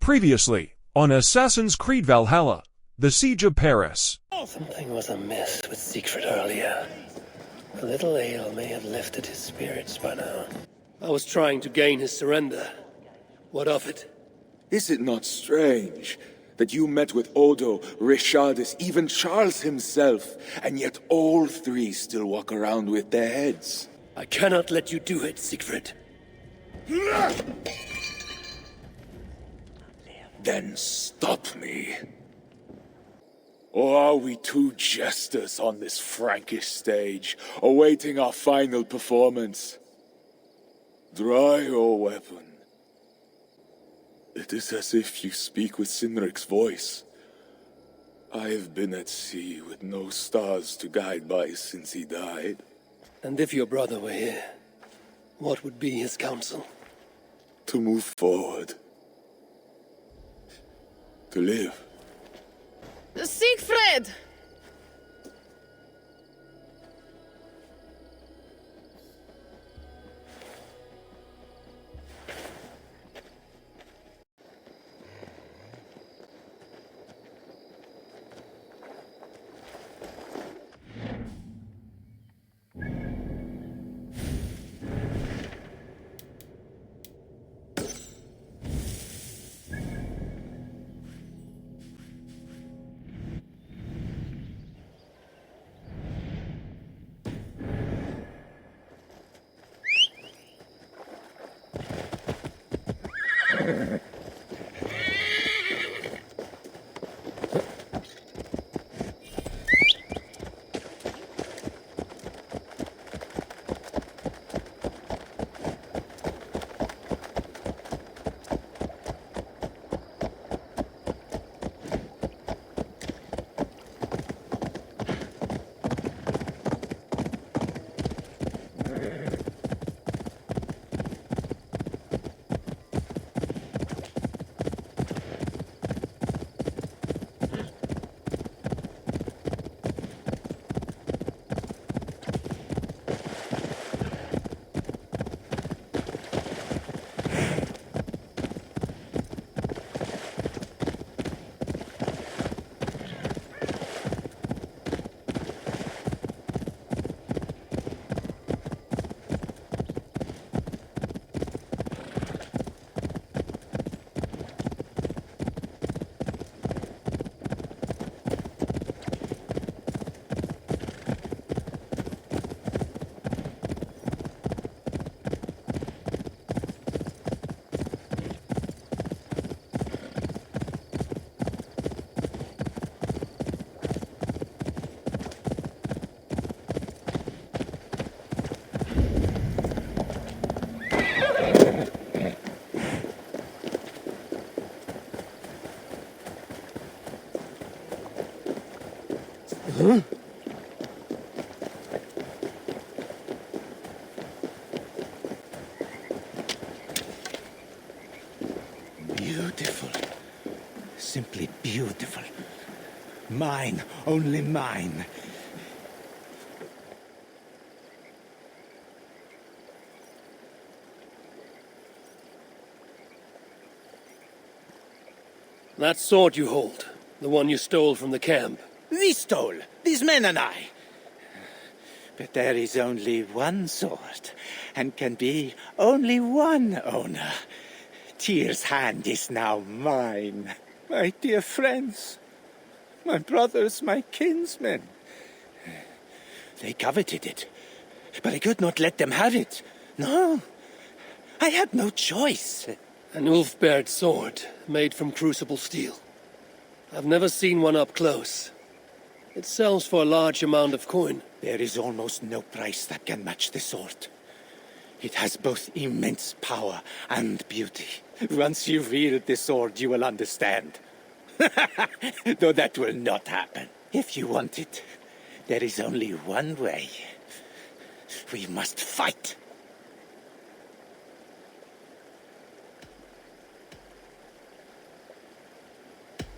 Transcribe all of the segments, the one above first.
Previously, on Assassin's Creed Valhalla, the Siege of Paris. Something was amiss with Siegfried earlier. A little ale may have lifted his spirits by now. I was trying to gain his surrender. What of it? Is it not strange that you met with Odo, Richardis, even Charles himself, and yet all three still walk around with their heads? I cannot let you do it, Siegfried. Then stop me. Or are we two jesters on this Frankish stage, awaiting our final performance? Draw your weapon. It is as if you speak with Sinric's voice. I have been at sea with no stars to guide by since he died. And if your brother were here, what would be his counsel? To move forward. To live. Siegfried! Beautiful. Simply beautiful. Mine, only mine. That sword you hold, the one you stole from the camp. We stole, these men and I. But there is only one sword, and can be only one owner. Tyr's hand is now mine. My dear friends, my brothers, my kinsmen. They coveted it, but I could not let them have it. No, I had no choice. An wolf-beard sword, made from crucible steel. I've never seen one up close. It sells for a large amount of coin. There is almost no price that can match the sword. It has both immense power and beauty. Once you wield the sword, you will understand. Though that will not happen. If you want it, there is only one way. We must fight.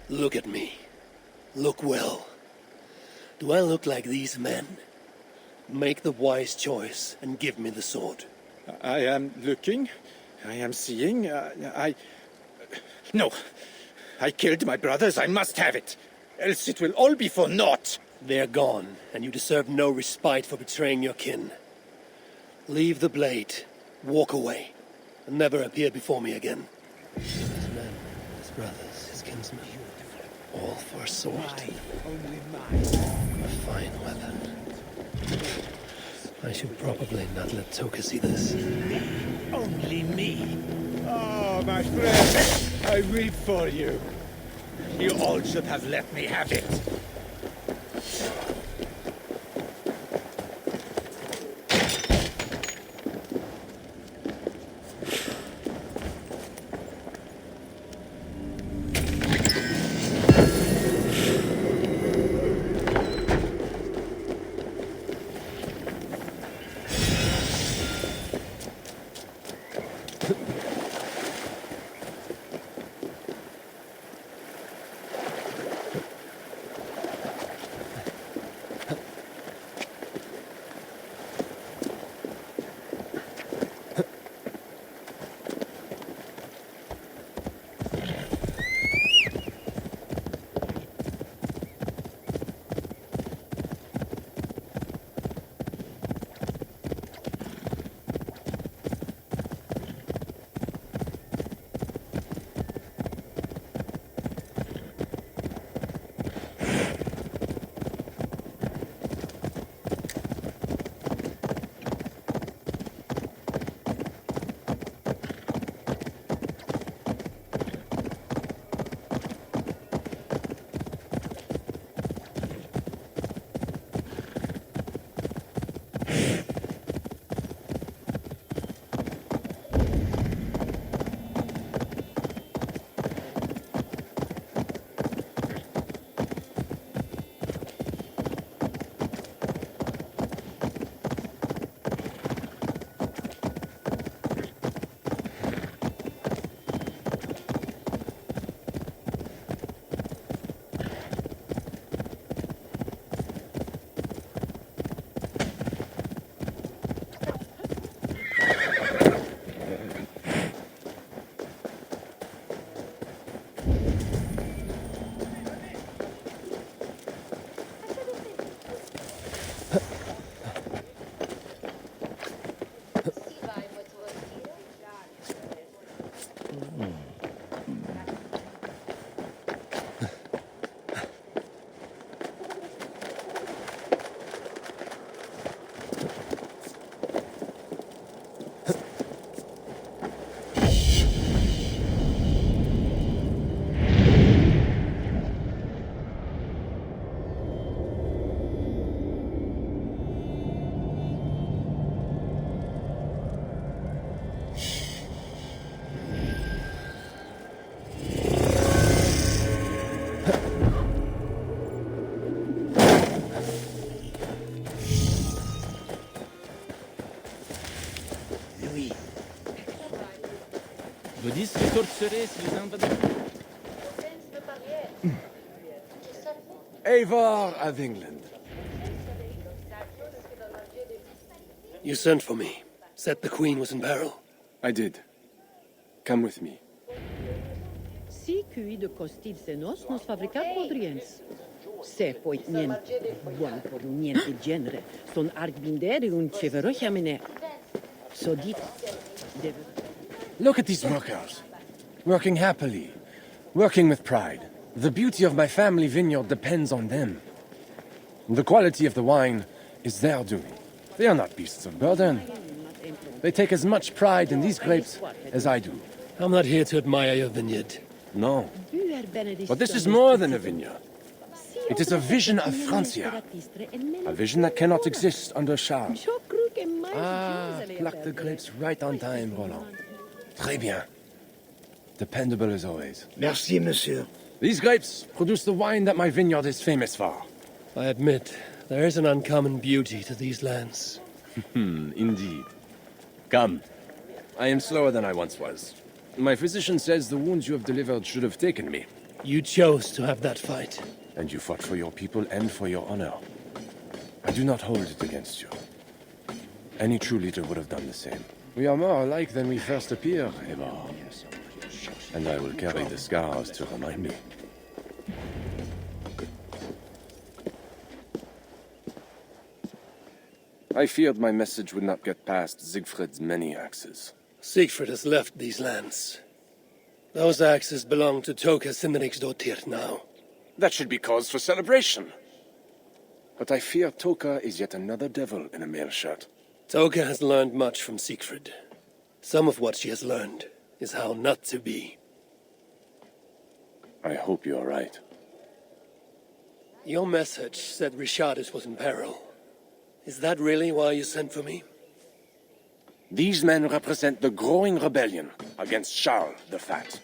Look at me. Look well. Do I look like these men? Make the wise choice and give me the sword. I am looking. I am seeing. No. I killed my brothers. I must have it. Else it will all be for naught. They're gone, and you deserve no respite for betraying your kin. Leave the blade, walk away, and never appear before me again. His men, his brothers, his kinsmen, all for a sword. Only mine. A fine weapon. I should probably not let Toka see this. Only me. Oh, my friend, I weep for you. You all should have let me have it. Eivor of England. You sent for me. Said the Queen was in peril. I did. Come with me. Si qui de costil senos nos fabrica podriens. Se poit niente buon por niente genere. Son argbindere un ceverochiamine. So dit. Look at these workers. Working happily. Working with pride. The beauty of my family vineyard depends on them. The quality of the wine is their doing. They are not beasts of burden. They take as much pride in these grapes as I do. I'm not here to admire your vineyard. No. But this is more than a vineyard. It is a vision of Francia. A vision that cannot exist under Charles. Ah, pluck the grapes right on time, Roland. Très bien. Dependable as always. Merci, monsieur. These grapes produce the wine that my vineyard is famous for. I admit, there is an uncommon beauty to these lands. Indeed. Come. I am slower than I once was. My physician says the wounds you have delivered should have taken me. You chose to have that fight. And you fought for your people and for your honor. I do not hold it against you. Any true leader would have done the same. We are more alike than we first appear, Eivor. And I will carry the scars to remind me. I feared my message would not get past Siegfried's many axes. Siegfried has left these lands. Those axes belong to Toka Sinriksdottir now. That should be cause for celebration. But I fear Toka is yet another devil in a mail shirt. Toka has learned much from Siegfried. Some of what she has learned is how not to be. I hope you are right. Your message said Richardis was in peril. Is that really why you sent for me? These men represent the growing rebellion against Charles the Fat.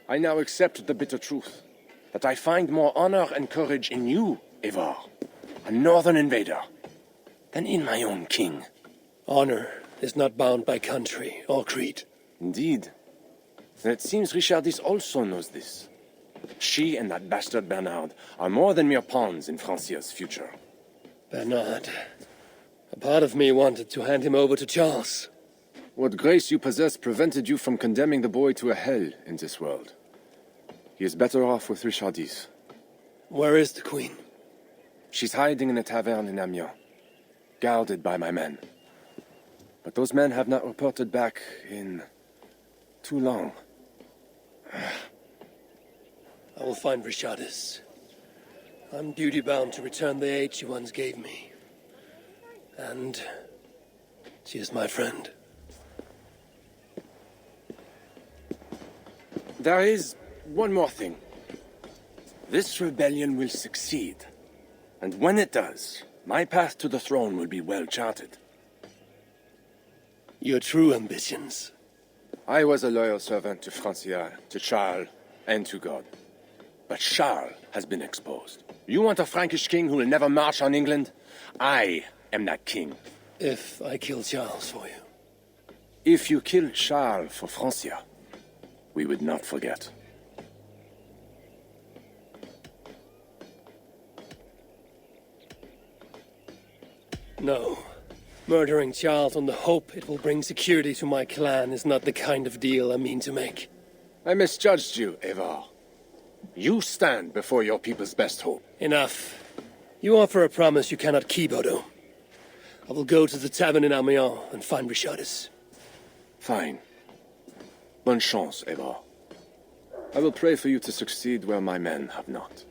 I now accept the bitter truth that I find more honor and courage in you, Eivor, a northern invader, than in my own king. Honor is not bound by country or creed. Indeed. And it seems Richardis also knows this. She and that bastard Bernard are more than mere pawns in Francia's future. Bernard. A part of me wanted to hand him over to Charles. What grace you possess prevented you from condemning the boy to a hell in this world. He is better off with Richardis. Where is the Queen? She's hiding in a tavern in Amiens, guarded by my men. But those men have not reported back in too long. I will find Richardis. I'm duty-bound to return the aid she once gave me. And she is my friend. There is one more thing. This rebellion will succeed. And when it does, my path to the throne will be well charted. Your true ambitions. I was a loyal servant to Francia, to Charles, and to God. But Charles has been exposed. You want a Frankish king who will never march on England? I am that king. If I kill Charles for you. If you killed Charles for Francia, we would not forget. No. Murdering Charles on the hope it will bring security to my clan is not the kind of deal I mean to make. I misjudged you, Eivor. You stand before your people's best hope. Enough. You offer a promise you cannot keep, Odo. I will go to the tavern in Amiens and find Richardis. Fine. Bonne chance, Eivor. I will pray for you to succeed where my men have not.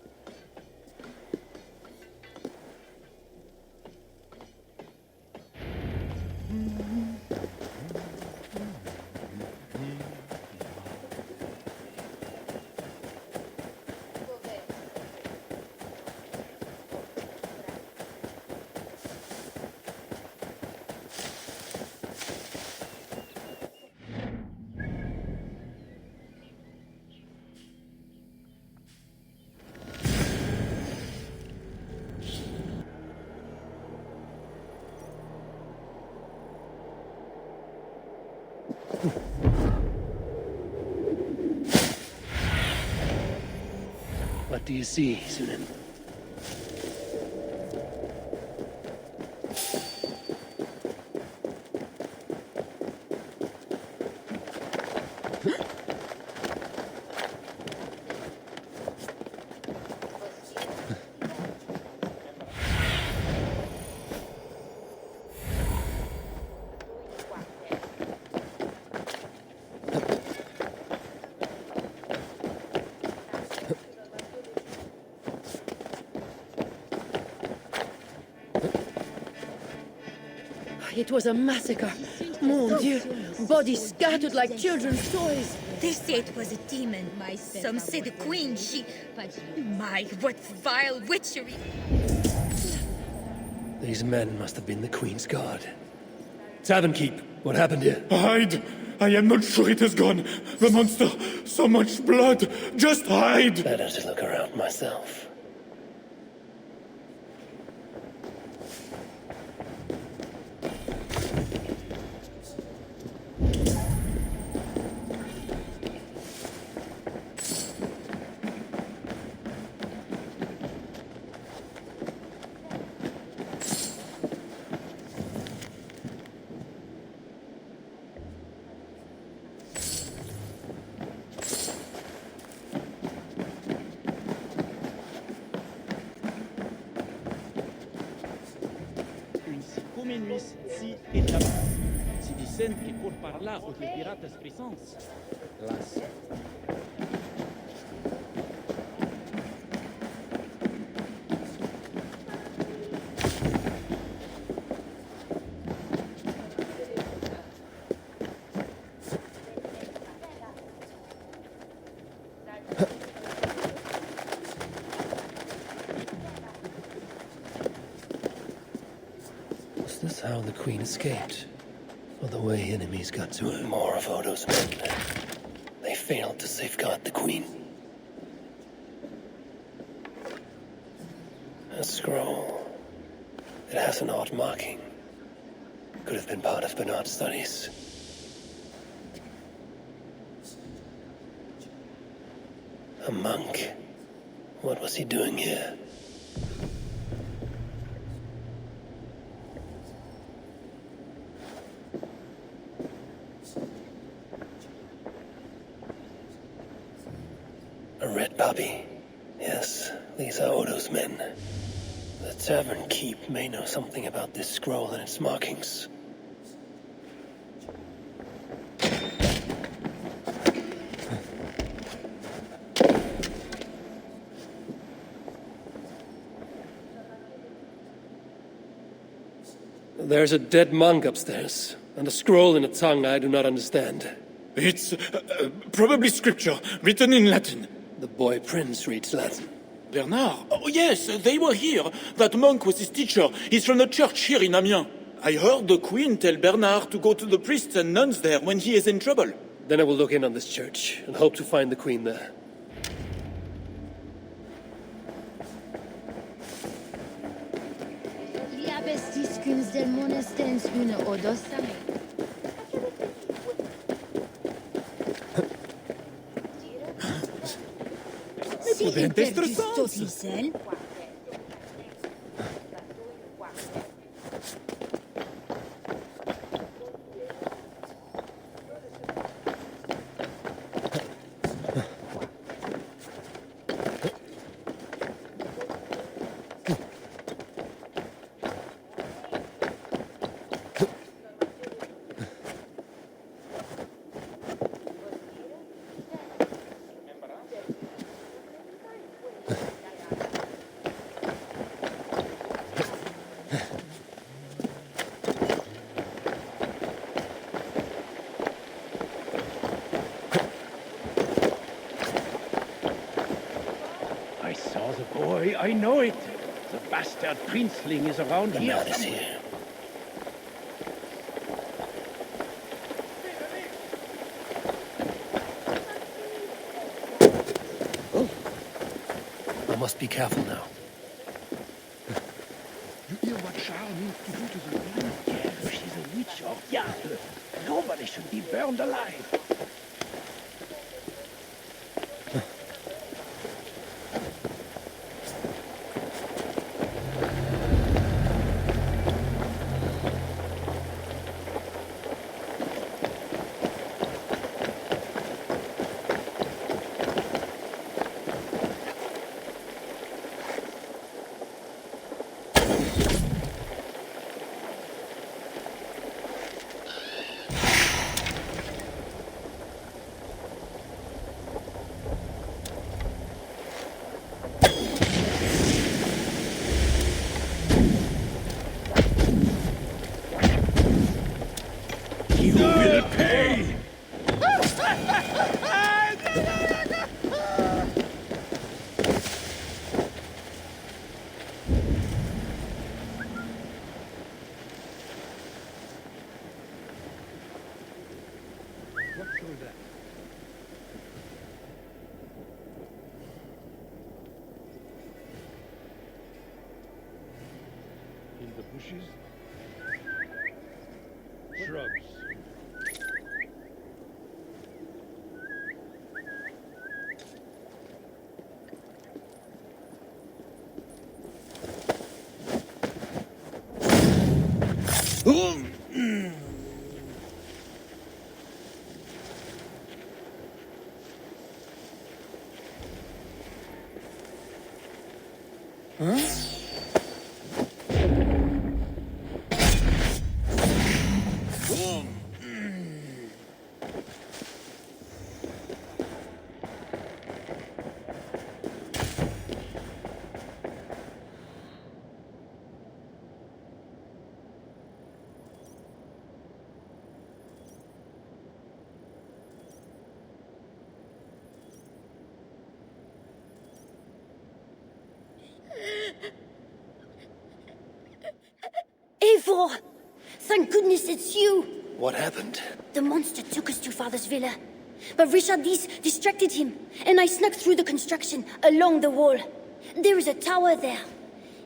What do you see, Sunan? It was a massacre. Mon Dieu. Bodies scattered like children's toys. They say it was a demon. Some say the queen, she... My, what vile witchery! These men must have been the Queen's guard. Tavern keep. What happened here? Hide! I am not sure it has gone. The monster, so much blood. Just hide! Better to look around myself. diminuis si et là. Si dicen que por parlar os piratas presentes. Las. Was this how the Queen escaped? Or the way enemies got to her? More of Odo's men. They failed to safeguard the Queen. A scroll. It has an odd marking. Could have been part of Bernard's studies. A monk. What was he doing here? A red puppy. Yes, these are Odo's men. The tavern keep may know something about this scroll and its markings. There's a dead monk upstairs, and a scroll in a tongue I do not understand. It's probably scripture, written in Latin. The boy prince reads Latin. Bernard? Oh, yes, they were here. That monk was his teacher. He's from the church here in Amiens. I heard the Queen tell Bernard to go to the priests and nuns there when he is in trouble. Then I will look in on this church, and hope to find the Queen there. Del monestens une odosame. Totisel. I know it. The bastard princeling is around here. Bernard is here. Oh. I must be careful now. You hear what Charles needs to do to the queen? Yeah, if she's a witch or diable, nobody should be burned alive. In the bushes, shrubs. Huh? Eivor! Thank goodness it's you! What happened? The monster took us to Father's villa. But Richardis distracted him, and I snuck through the construction along the wall. There is a tower there.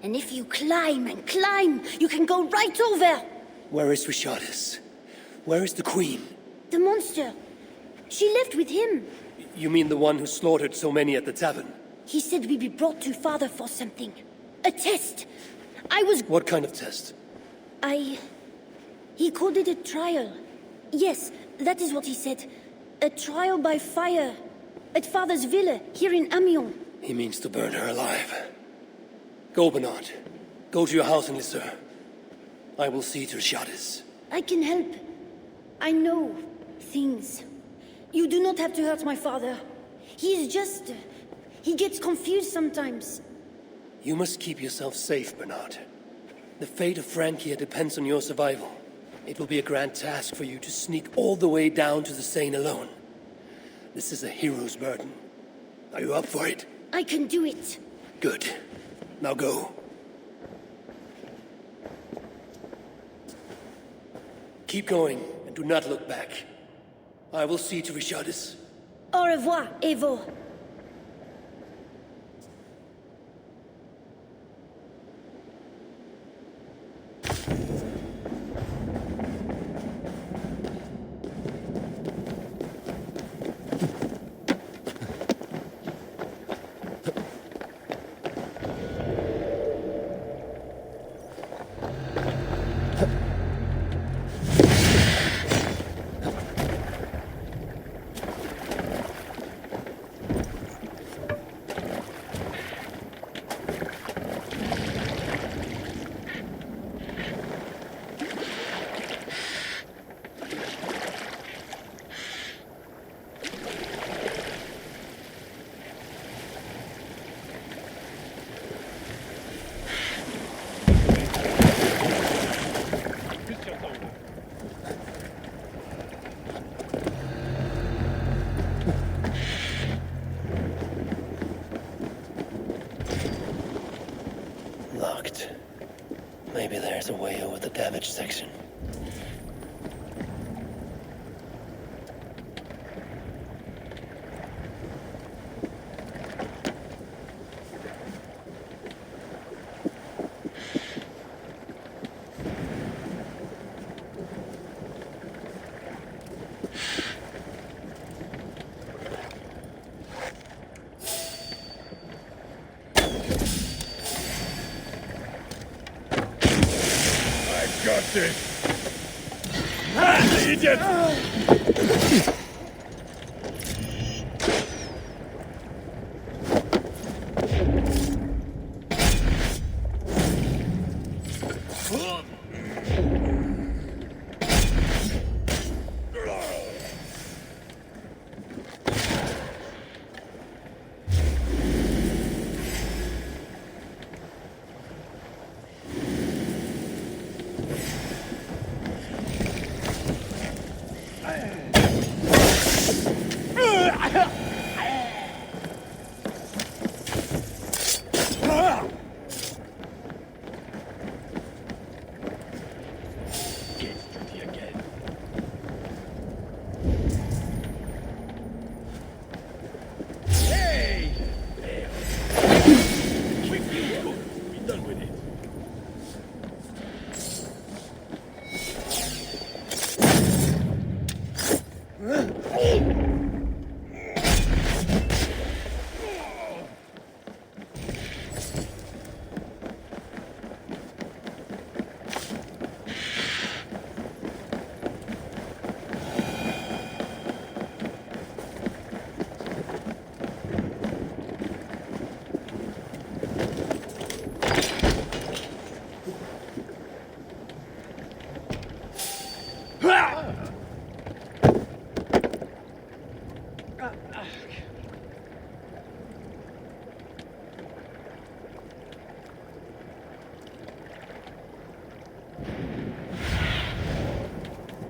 And if you climb and climb, you can go right over! Where is Richardis? Where is the Queen? The monster. She left with him. You mean the one who slaughtered so many at the tavern? He said we'd be brought to Father for something. A test. I was... What kind of test? He called it a trial. Yes, that is what he said. A trial by fire. At Father's villa, here in Amiens. He means to burn her alive. Go, Bernard. Go to your house and listen. I will see to Richardis. I can help. I know things. You do not have to hurt my father. He is just... he gets confused sometimes. You must keep yourself safe, Bernard. The fate of Francia depends on your survival. It will be a grand task for you to sneak all the way down to the Seine alone. This is a hero's burden. Are you up for it? I can do it. Good. Now go. Keep going, and do not look back. I will see to Richardis. Au revoir, Eivor. Locked. Maybe there's a way over the damaged section. Got this! Ah, idiot!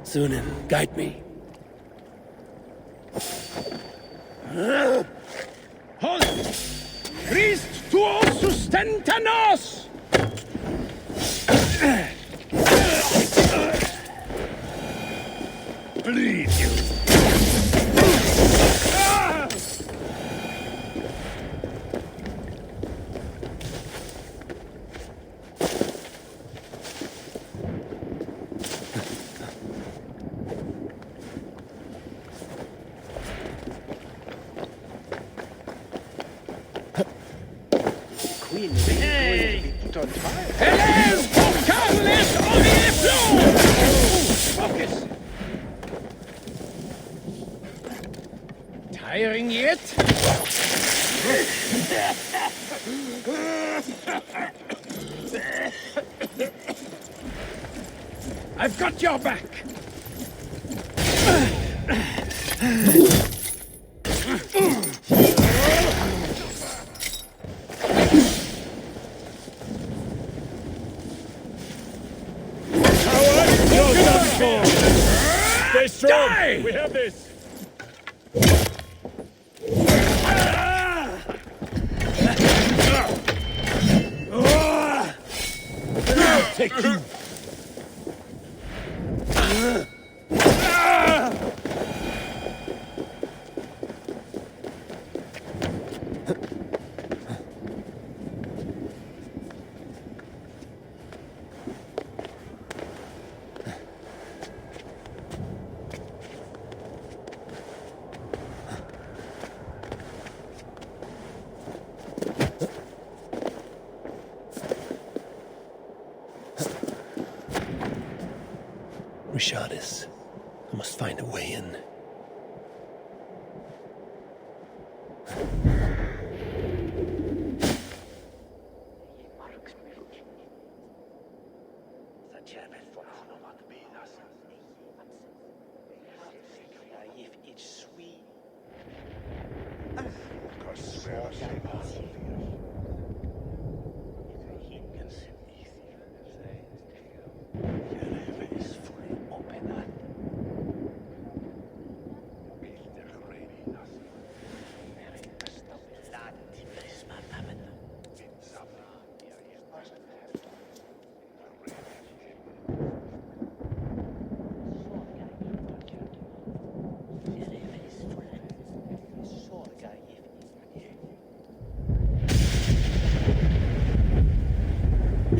Sunan, guide me. Halt! Christ tuos sustenta nos! queen is going to be put on trial. Focus! Tiring yet? I've got your back! Stay strong! Die! We have this! I'll take you! Richardis. I must find a way in.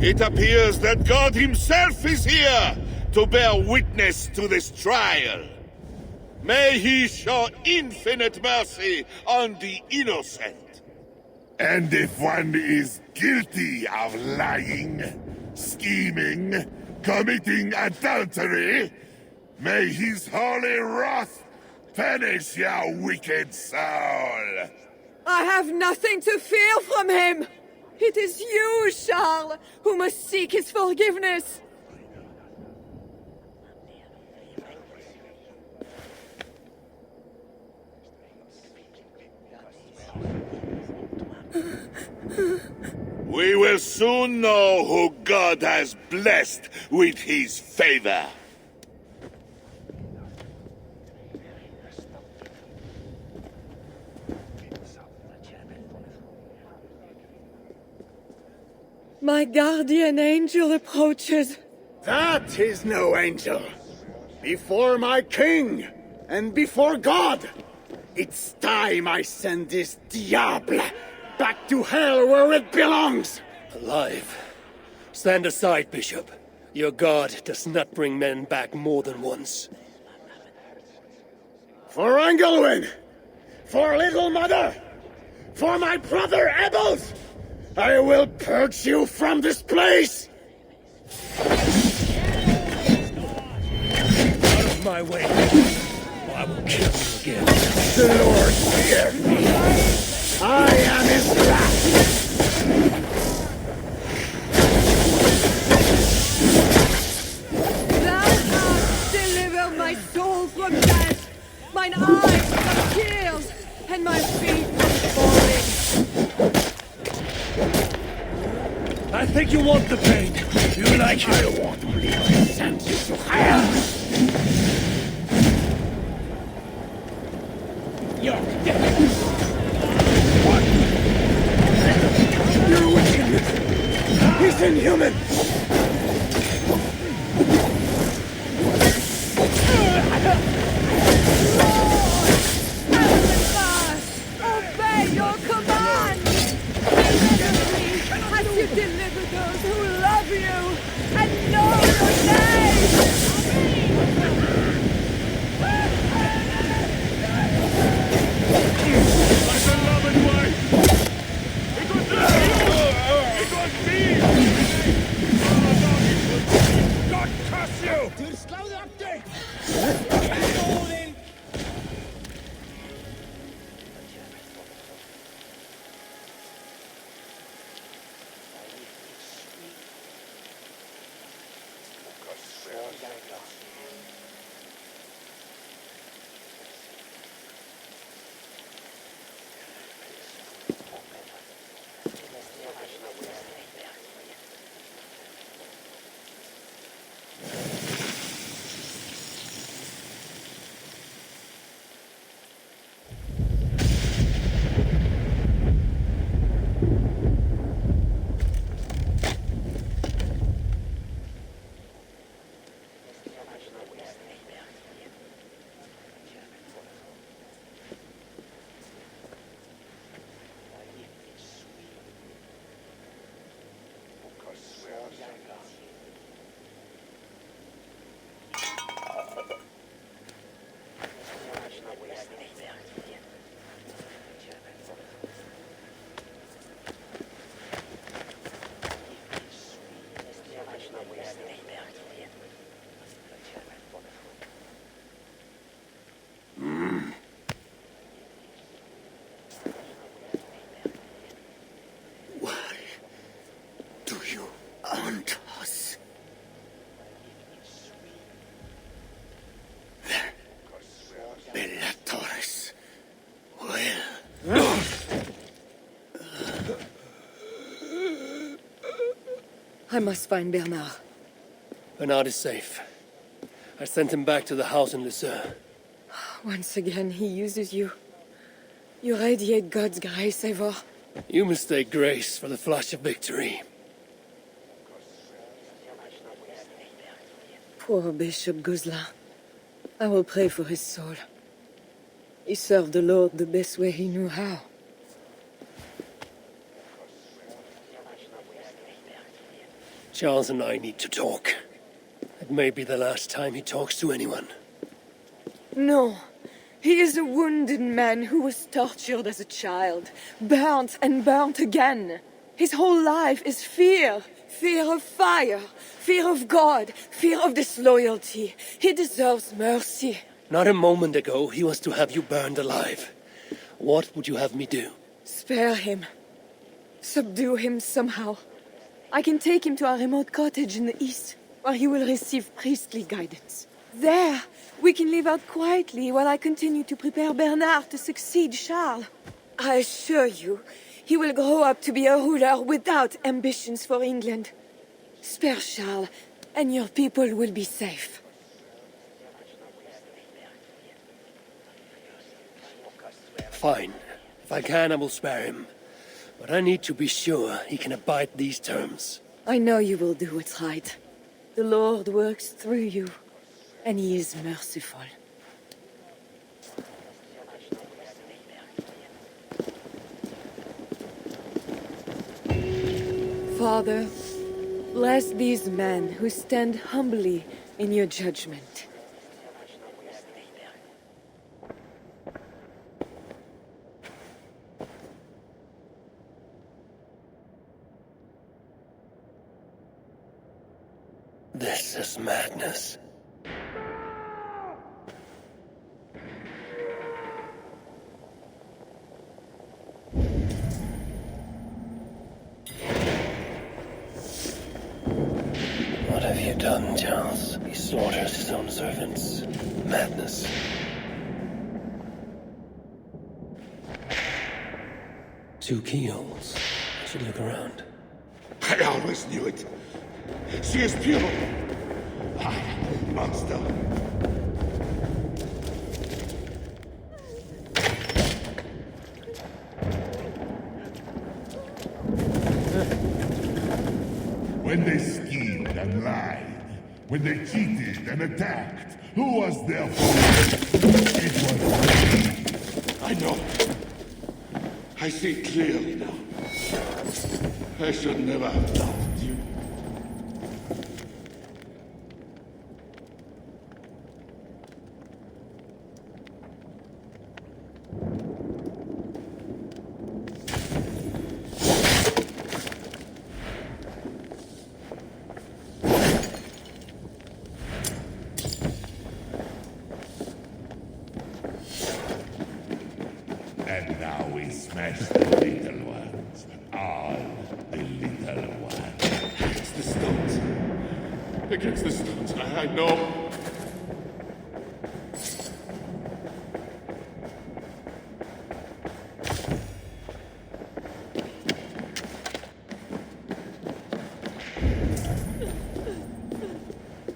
It appears that God himself is here to bear witness to this trial. May he show infinite mercy on the innocent. And if one is guilty of lying, scheming, committing adultery, may his holy wrath punish your wicked soul. I have nothing to fear from him! It is you, Charles, who must seek his forgiveness! We will soon know who God has blessed with his favor. My guardian angel approaches. That is no angel. Before my king, and before God, it's time I send this diable back to hell where it belongs. Alive. Stand aside, Bishop. Your God does not bring men back more than once. For Engelwin, for Little Mother, for my brother Ebels, I will purge you from this place! Out of my way, or I will kill you again. The Lord hear me. I am his wrath. Thou hast delivered my soul from death, mine eyes from tears, and my feet from falling. I think you want the pain. You like it. I want only to send you to hell. You're dead! What? You're wicked. He's inhuman. Obey your command! Deliver me as you deliver those who love you and know your name! My beloved wife! It was I must find Bernard. Bernard is safe. I sent him back to the house in Lucerne. Once again, he uses you. You radiate God's grace, Eivor. You mistake grace for the flash of victory. Poor Bishop Guzla. I will pray for his soul. He served the Lord the best way he knew how. Charles and I need to talk. It may be the last time he talks to anyone. No. He is a wounded man who was tortured as a child, burnt and burnt again. His whole life is fear. Fear of fire, fear of God, fear of disloyalty. He deserves mercy. Not a moment ago, he was to have you burned alive. What would you have me do? Spare him. Subdue him somehow. I can take him to a remote cottage in the east, where he will receive priestly guidance. There, we can live out quietly while I continue to prepare Bernard to succeed Charles. I assure you, he will grow up to be a ruler without ambitions for England. Spare Charles, and your people will be safe. Fine. If I can, I will spare him. But I need to be sure he can abide these terms. I know you will do what's right. The Lord works through you, and he is merciful. Father, bless these men who stand humbly in your judgment. This is madness. What have you done, Charles? He slaughters his own servants. Madness. Two keyholes. I should look around. I always knew it. She is pure. Monster. When they schemed and lied, when they cheated and attacked, who was there for them? It was me. I know. I see clearly now. I should never have doubted you. And now we smash the little ones. All the little ones. It's the stones. Against the stones, I know.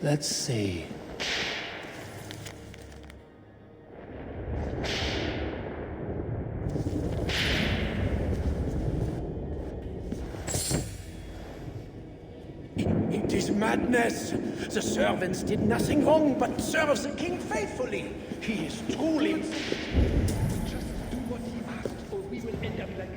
Let's see. It is madness. The servants did nothing wrong but serve the king faithfully. He is truly... Just do what he asked, or we will end up like...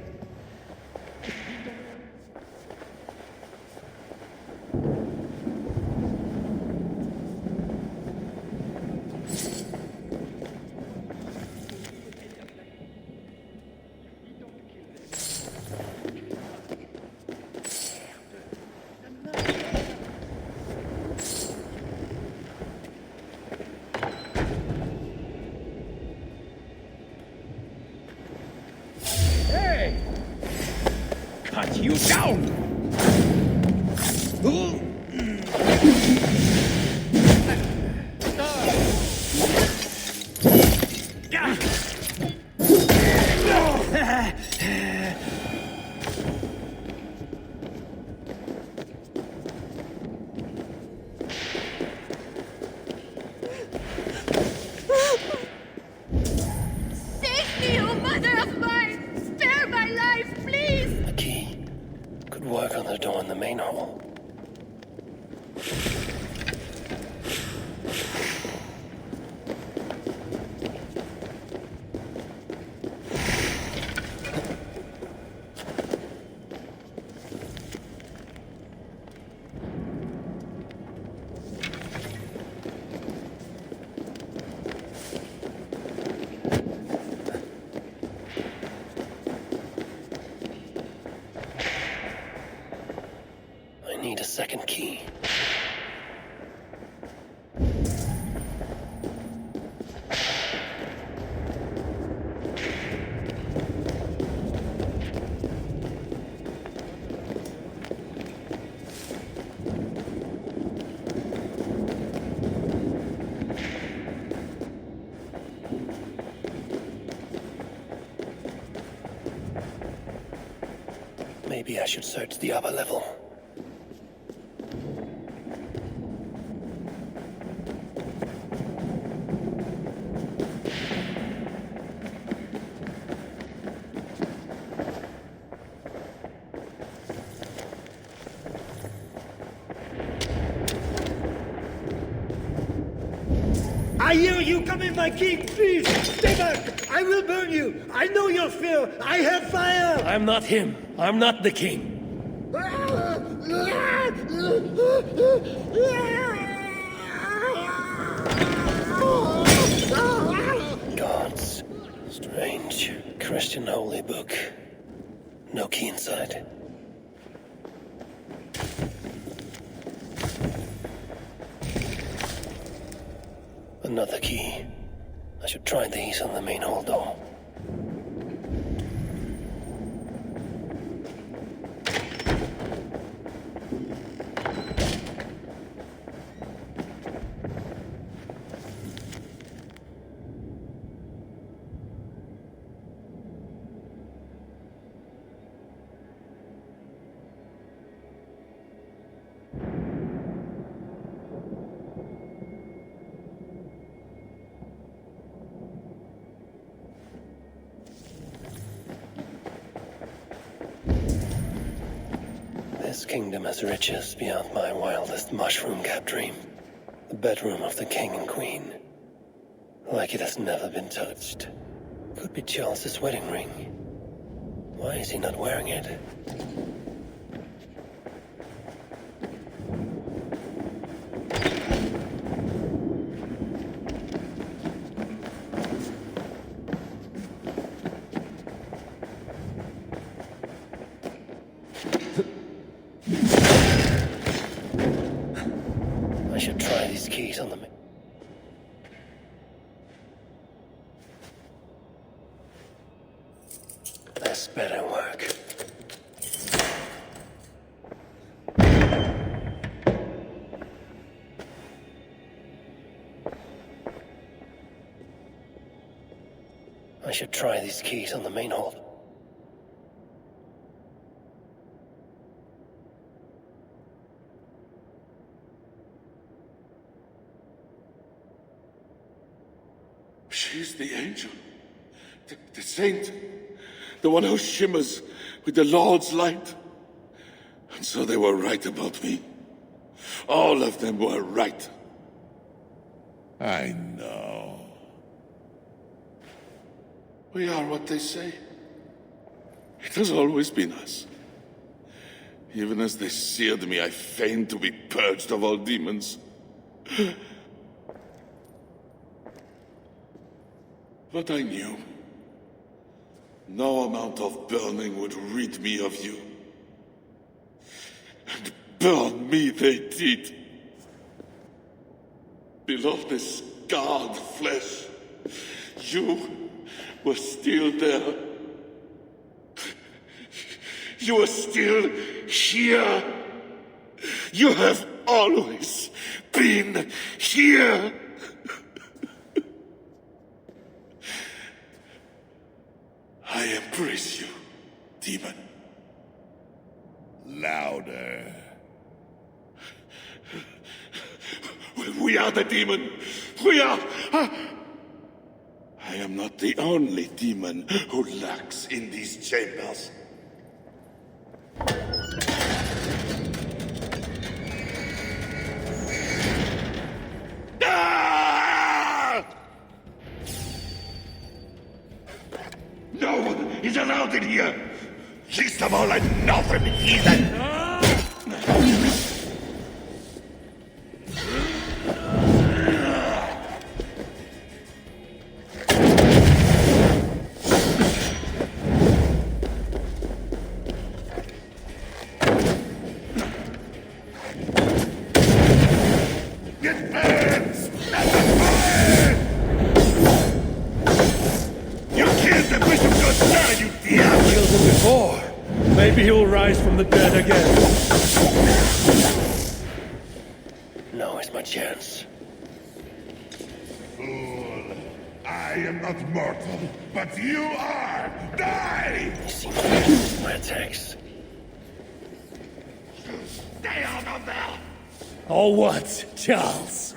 Cut you down! Save me, oh mother of mine! Spare my life, please! A key. Could work on the door in the main hall. I need a second key. Maybe I should search the upper level. I hear you! Come in, my king! Please, stay back! I will burn you! I know your fear! I have fire! I'm not him. I'm not the king. Gods. Strange. Christian holy book. No key inside. Another key. I should try these on the main hall door. This kingdom has riches beyond my wildest mushroom-cap dream. The bedroom of the king and queen. Like it has never been touched. Could be Charles's wedding ring. Why is he not wearing it? I should try these keys on the... This better work. should try these keys on the main hall. She's the angel. The saint. The one who shimmers with the Lord's light. And so they were right about me. All of them were right. I know. We are what they say. It has always been us. Even as they seared me, I feigned to be purged of all demons. But I knew. No amount of burning would rid me of you. And burn me they did. Below the scarred flesh, you were still there. You are still here. You have always been here. I embrace you, demon. Louder. We are the demon. We are... I am not the only demon who lurks in these chambers. No one is allowed in here. Least of all, a northern heathen. Maybe he'll rise from the dead again. Now is my chance. Fool. I am not mortal, but you are! Die! You seem to resist my attacks. Stay out of there! Or what, Charles?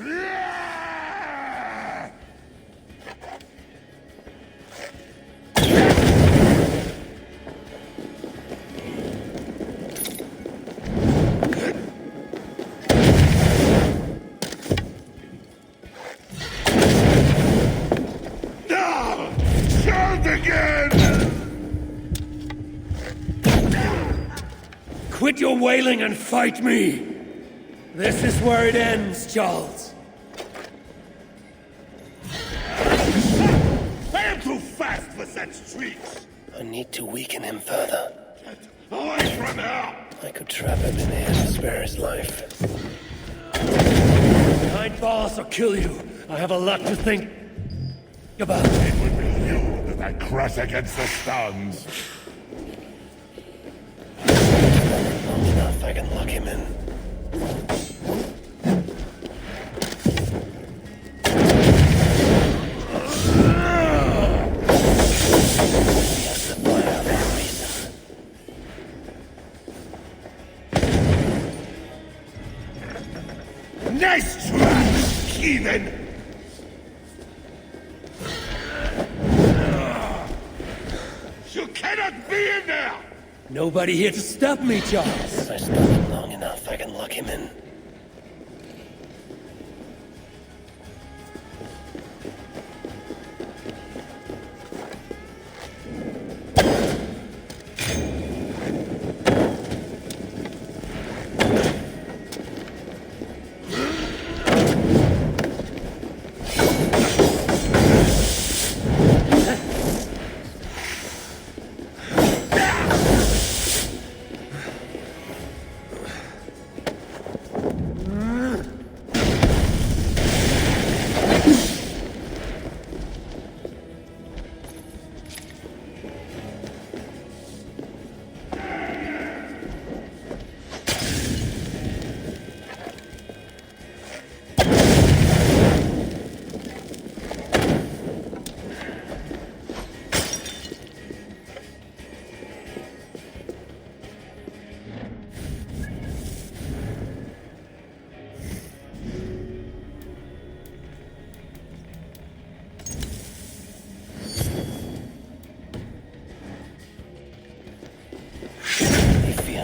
Quit your wailing and fight me! This is where it ends, Charles. I am too fast for such tricks! I need to weaken him further. Get away from her! I could trap him in here to spare his life. Behind bars or kill you. I have a lot to think about. It would be you that I crush against the stones. Long enough, I can lock him in. He has the fire for a reason. Nice try, heathen! You cannot be in there! Nobody here to stop me, Charles. If I stop him long enough, I can lock him in.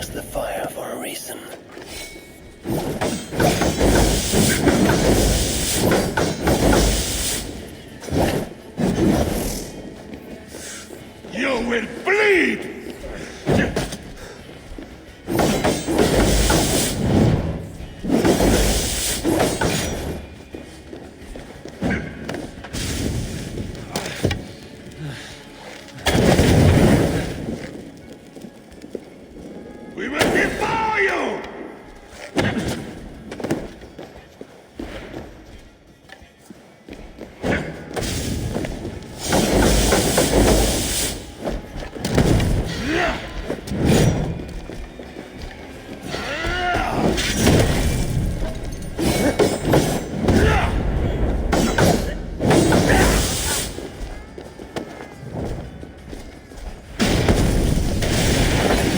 has the fire for a reason. You will bleed! We will devour you!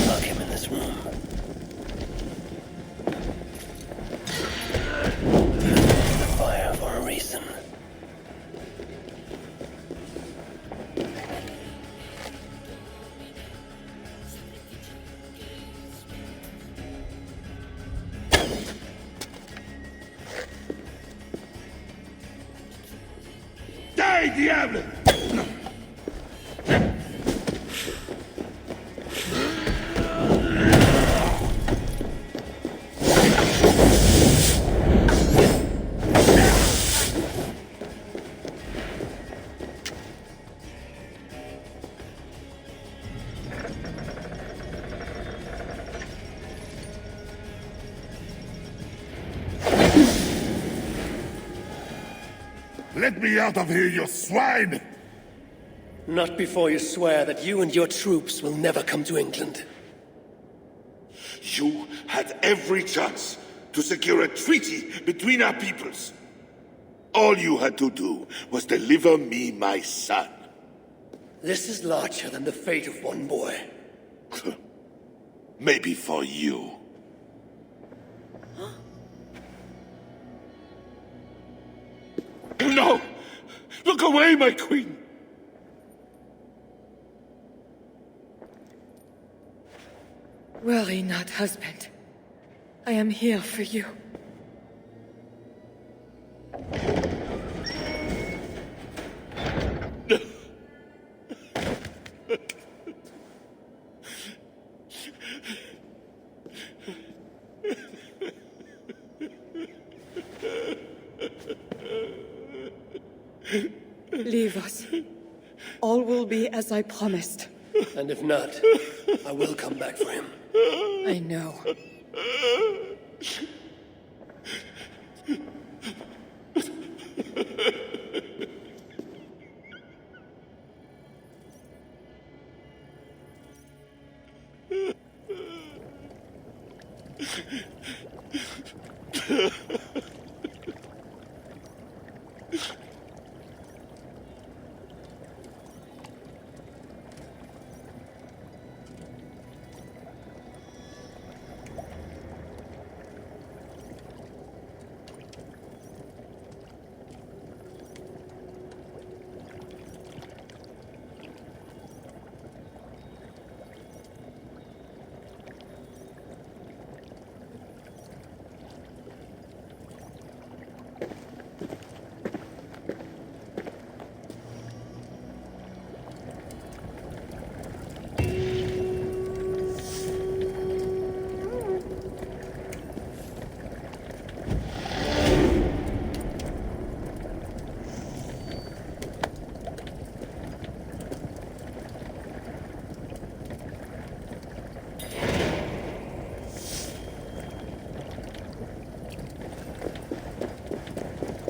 Lock him in this room. The fire for a reason. Die, diable! Let me out of here, you swine! Not before you swear that you and your troops will never come to England. You had every chance to secure a treaty between our peoples. All you had to do was deliver me my son. This is larger than the fate of one boy. Maybe for you. No! Look away, my queen! Worry not, husband. I am here for you. Leave us. All will be as I promised. And if not, I will come back for him. I know.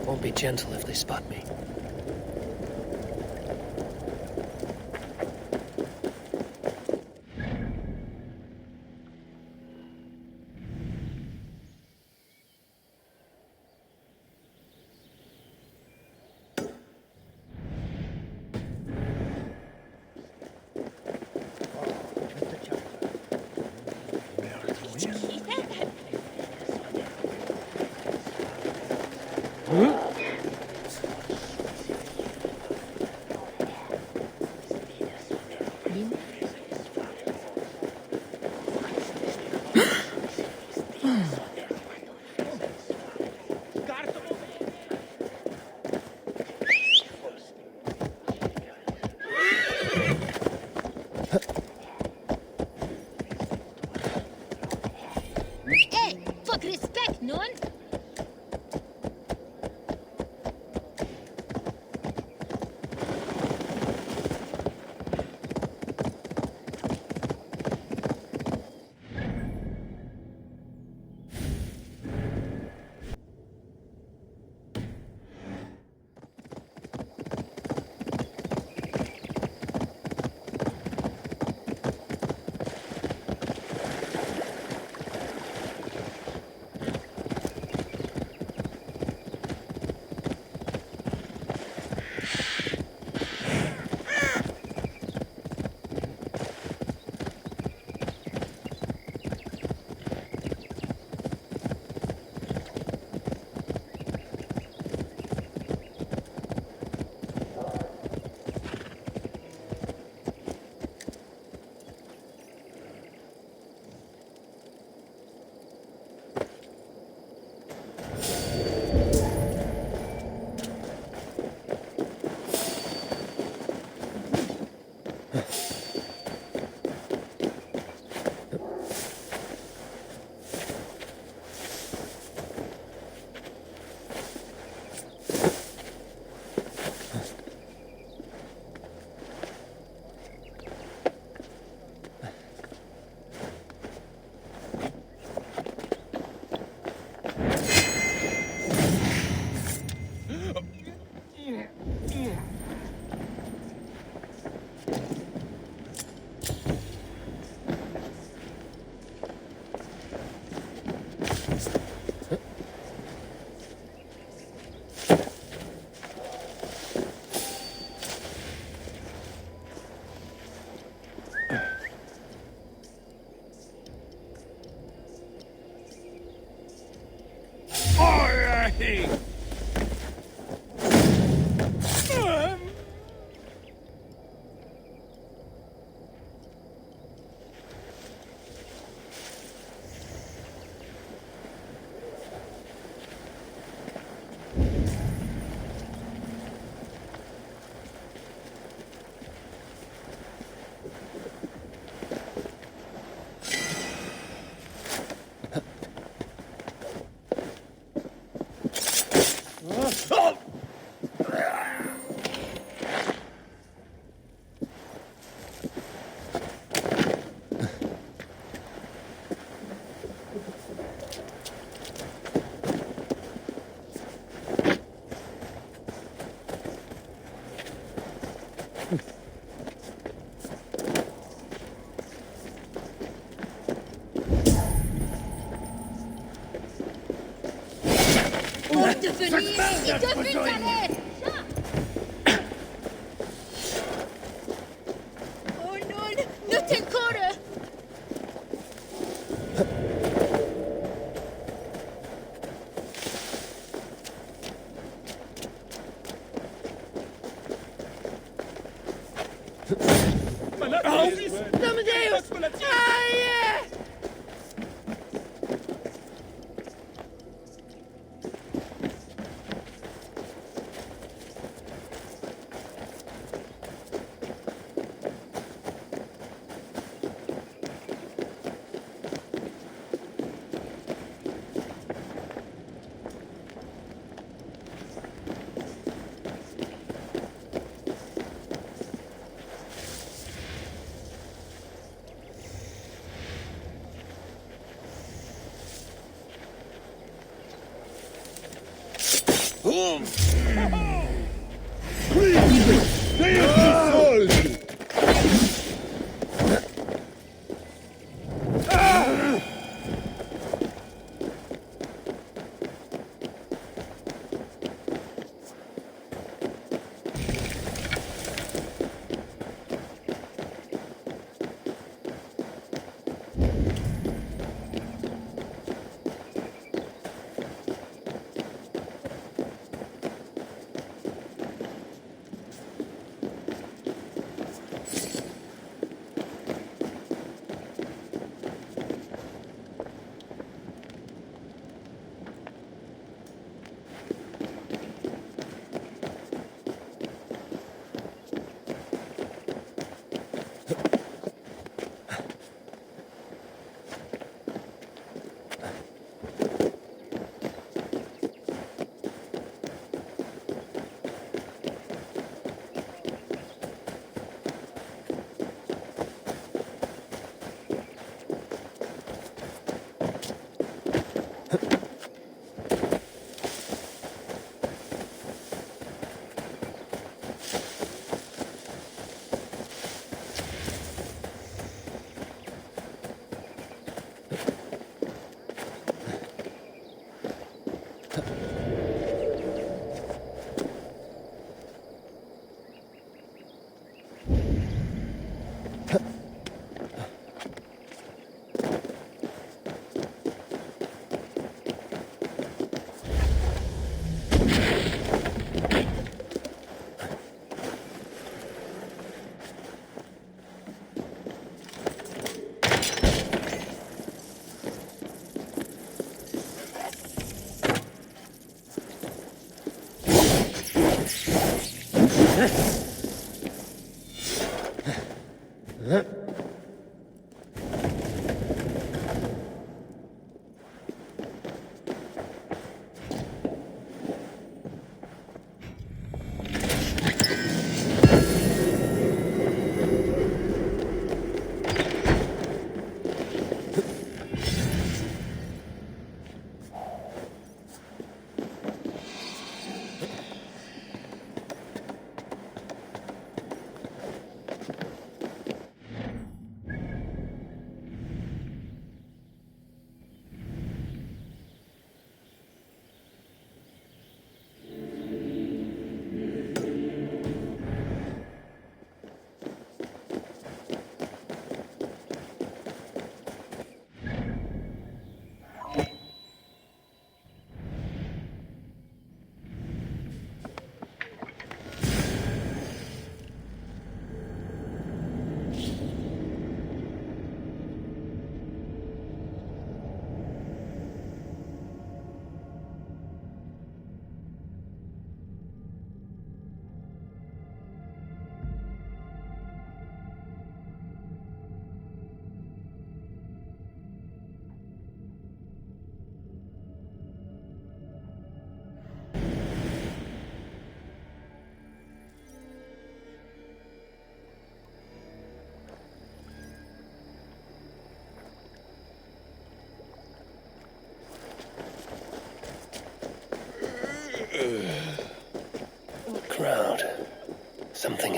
Won't be gentle if they spot me. Nun? De venir ici, de vite aller! Oh non, non t'incore! Amadeus! Aie!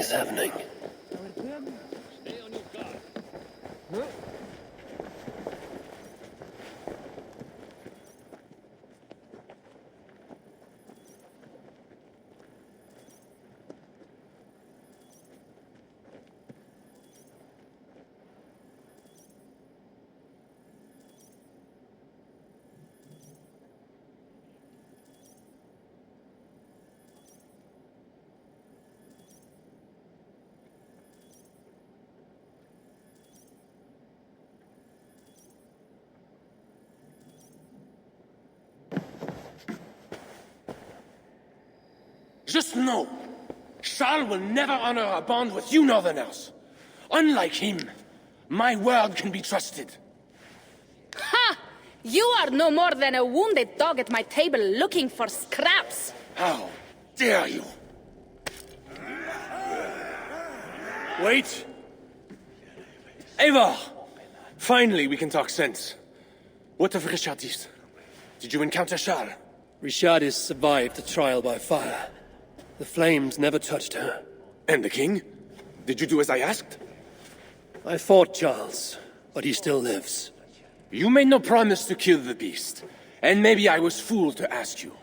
is happening? Just know, Charles will never honor a bond with you Northerners. Unlike him, my word can be trusted. Ha! You are no more than a wounded dog at my table looking for scraps. How dare you? Wait. Eivor! Finally, we can talk sense. What of Richardis? Did you encounter Charles? Richardis survived the trial by fire. The flames never touched her. And the king? Did you do as I asked? I fought Charles, but he still lives. You made no promise to kill the beast, and maybe I was fooled to ask you.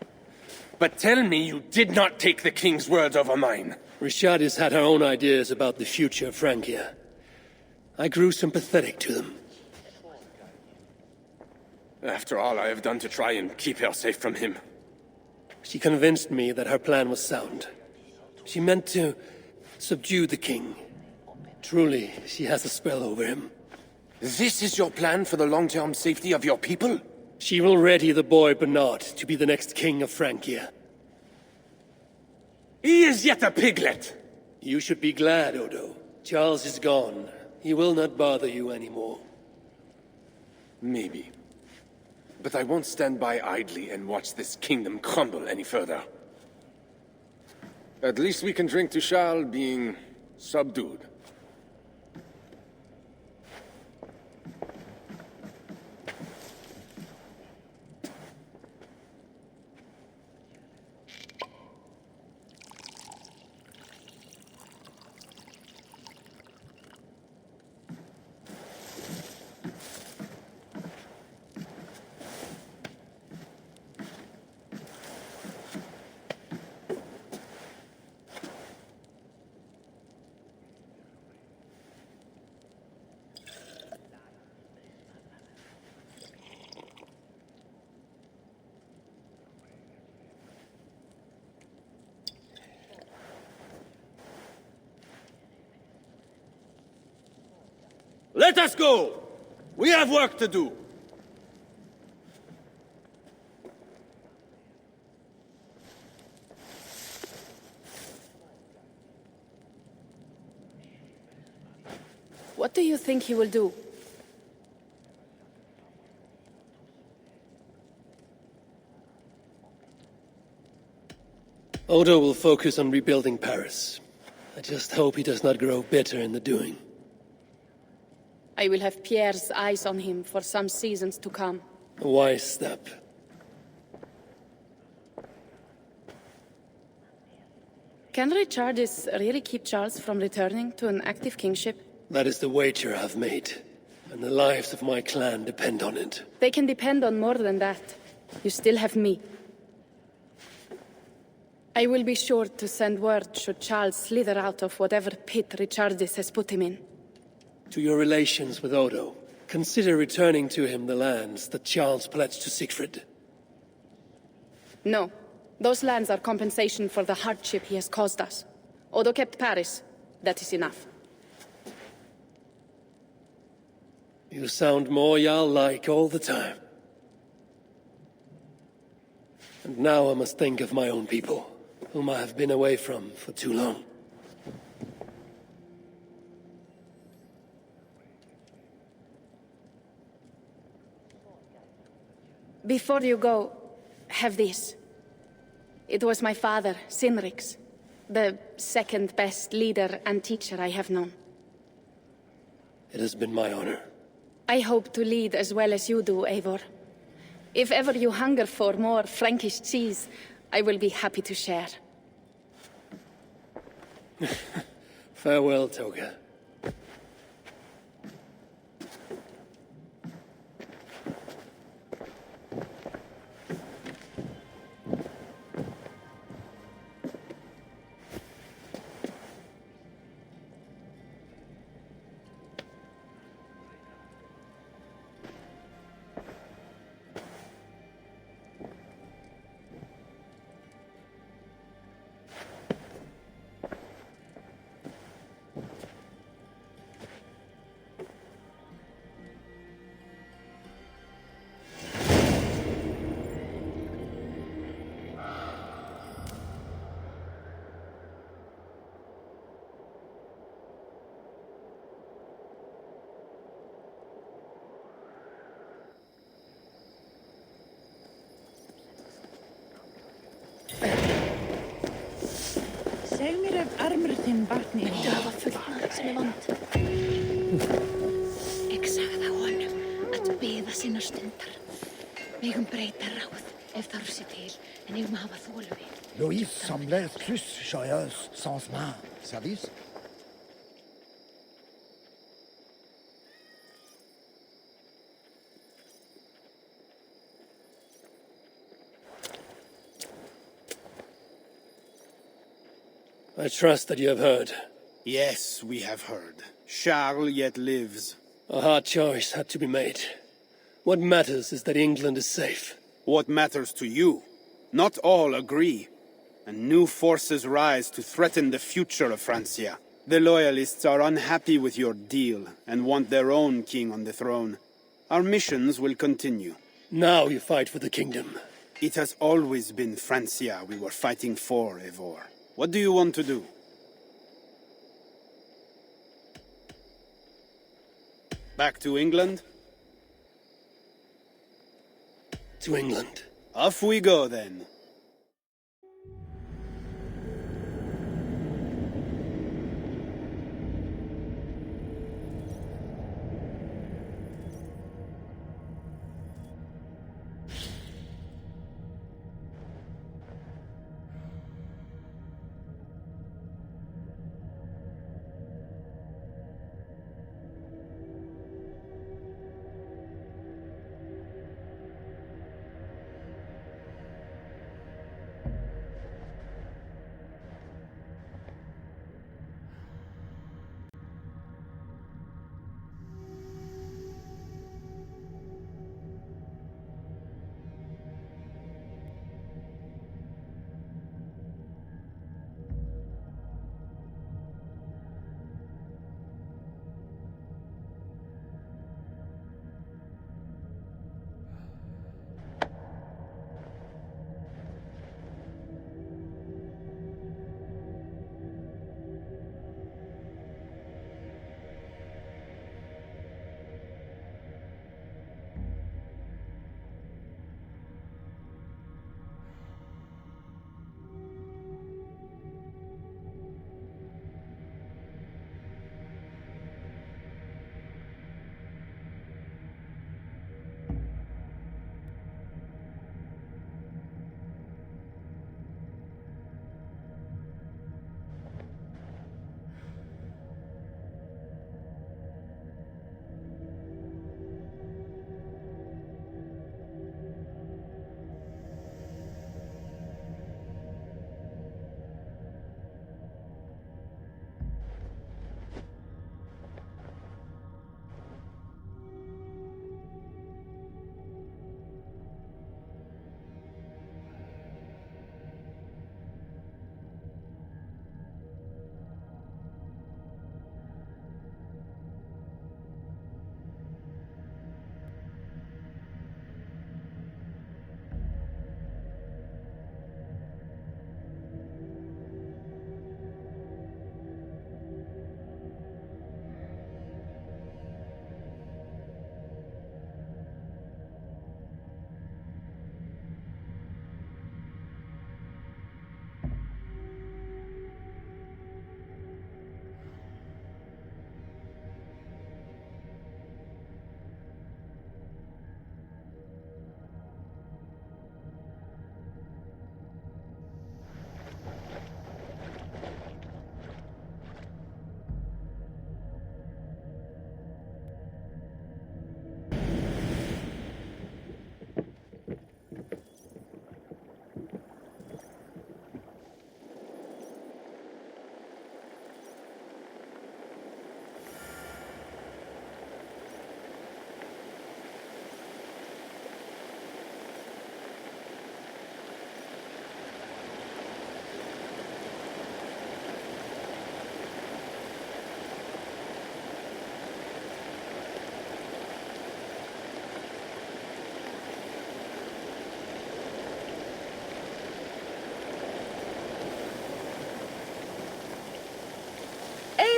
But tell me you did not take the king's words over mine. Richardis had her own ideas about the future of Francia. I grew sympathetic to them. After all I have done to try and keep her safe from him. She convinced me that her plan was sound. She meant to subdue the king. Truly, she has a spell over him. This is your plan for the long-term safety of your people? She will ready the boy Bernard to be the next king of Francia. He is yet a piglet! You should be glad, Odo. Charles is gone. He will not bother you anymore. Maybe. But I won't stand by idly and watch this kingdom crumble any further. At least we can drink to Charles being subdued. Let us go! We have work to do. What do you think he will do? Odo will focus on rebuilding Paris. I just hope he does not grow bitter in the doing. I will have Pierre's eyes on him for some seasons to come. A wise step. Can Richardis really keep Charles from returning to an active kingship? That is the wager I've made, and the lives of my clan depend on it. They can depend on more than that. You still have me. I will be sure to send word should Charles slither out of whatever pit Richardis has put him in. To your relations with Odo, consider returning to him the lands that Charles pledged to Siegfried. No. Those lands are compensation for the hardship he has caused us. Odo kept Paris. That is enough. You sound more Jarl-like all the time. And now I must think of my own people, whom I have been away from for too long. Before you go, have this. It was my father, Sinrix, the second best leader and teacher I have known. It has been my honor. I hope to lead as well as you do, Eivor. If ever you hunger for more Frankish cheese, I will be happy to share. Farewell, Toga. Seg mér ef armur þinn batni. Myndu hafa fullnað sem vant. Ég sagði honum að biða sinnar stundar. Megum breyta ráð ef þarf sér til, en ég hafa þolvi. Loïs semblait plus joyeuse sans main. Service? I trust that you have heard. Yes, we have heard. Charles yet lives. A hard choice had to be made. What matters is that England is safe. What matters to you? Not all agree. And new forces rise to threaten the future of Francia. The Loyalists are unhappy with your deal and want their own king on the throne. Our missions will continue. Now you fight for the kingdom. It has always been Francia we were fighting for, Eivor. What do you want to do? Back to England? To England. Off we go, then.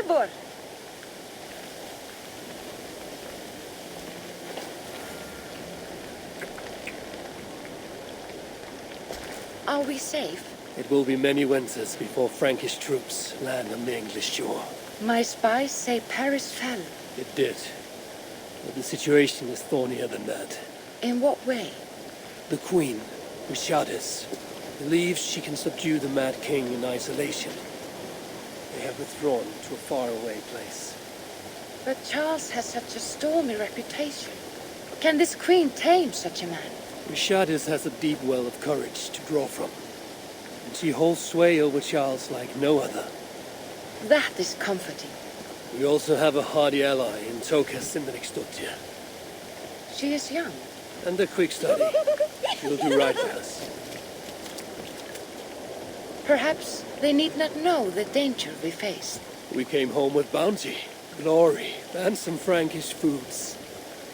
Eivor! Are we safe? It will be many winters before Frankish troops land on the English shore. My spies say Paris fell. It did. But the situation is thornier than that. In what way? The Queen, Richardis, believes she can subdue the Mad King in isolation. They have withdrawn to a faraway place. But Charles has such a stormy reputation. Can this queen tame such a man? Richardis has a deep well of courage to draw from. And she holds sway over Charles like no other. That is comforting. We also have a hardy ally in Tokas Menikmati. She is young. And a quick study. She'll do right by us. Perhaps they need not know the danger we face. We came home with bounty, glory, and some Frankish foods.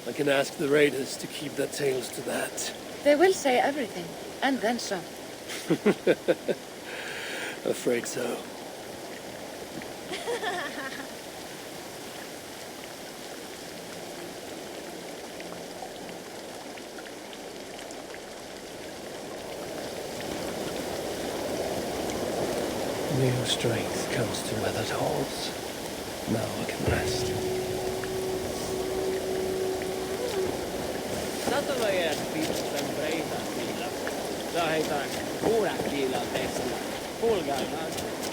I can ask the raiders to keep their tails to that. They will say everything, and then some. Afraid so. New strength comes to weathered halls. Now I can rest. Polgárnak